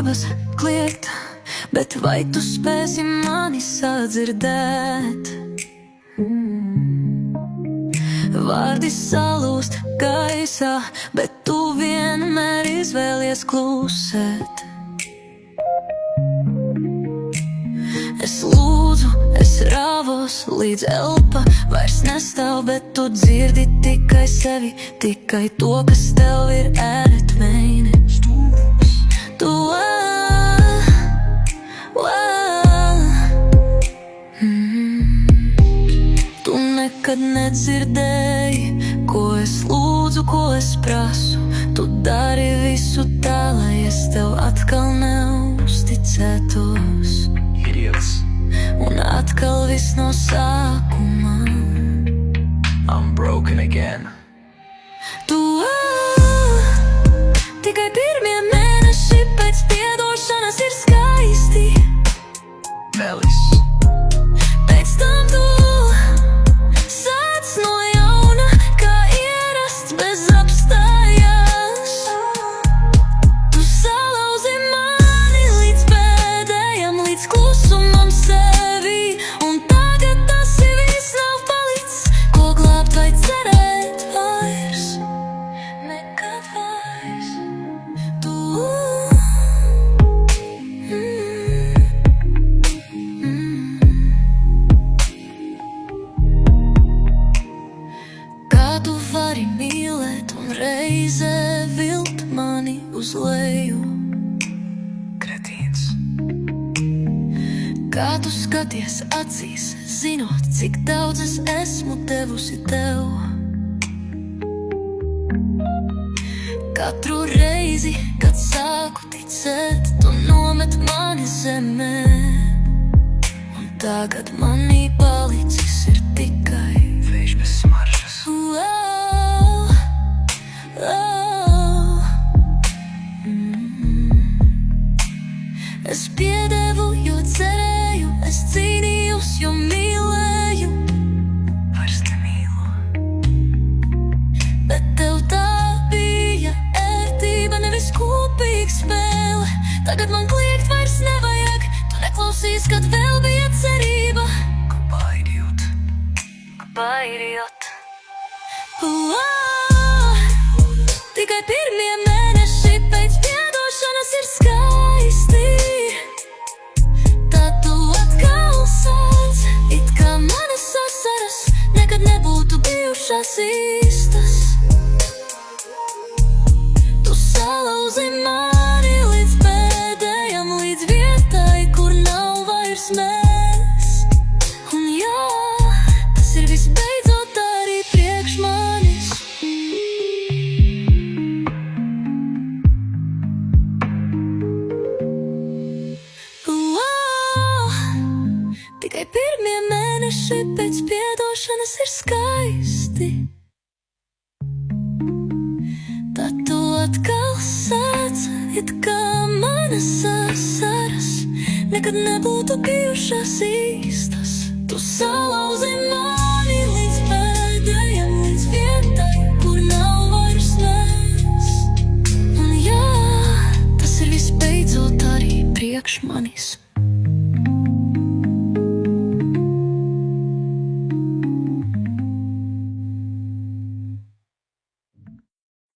dabas kliegt, bet vai tu spēsi mani sadzirdēt? Vārdi salūst gaisā, bet tu vienmēr izvēlies klusēt. Es lūdzu, es rāvos, līdz elpa vairs nestāv, bet tu dzirdi tikai sevi, tikai to, kas tev ir ērtmeini. Tu Tu nekad nedzirdēji, ko es lūdzu, ko es prasu. Tu dari visu tā, lai es tev atkal neuzticētos. Un atkal viss no sākuma. I'm broken again. Tu tikai pirmie mēneši pēc piedošanas ir skaisti. Melis. Pēc tam tu sāc no jauna, kā ierasts bez apstājas. Tu salauzi mani līdz pēdējam, līdz klusumam sevi. Un tagad tas viss nav palicis, ko glābt vai cerēt vairs. Nekad vairs. Kā tu vari mīlēt un reizē vilt mani uz leju? Kretīns. Kā tu skaties acīs, zinot, cik daudz es esmu devusi tev? Katru reizi, kad sāku ticēt, tu nomet mani zemē. Un tagad manī palicis ir tikai Vējš bez smaržas. Es piedevu, jo cerēju, es cīnījos, jo mīlēju. Vairs nemīlu. Bet tev tā bija ērtība, nevis kopīga spēle. Tagad man kliegt vairs nevajag, tu neklausīs, kad vēl bija cerība. Baidījot. Tikai pirmie mēneši pēc piedošanas ir skaisti. Tad tu atkal sāc, it kā manas asaras nekad nebūtu bijušas īstas. Tu salauzi mani līdz pēdējam, līdz vietai, kur nav vairs mēs. Un jā, tas ir visbeidzot arī priekš manis. Tikai pirmie mēneši pēc piedošanas ir skaisti. Tad tu atkal sāc, it kā manas asaras nekad nebūtu bijušas īstas. Tu salauzi mani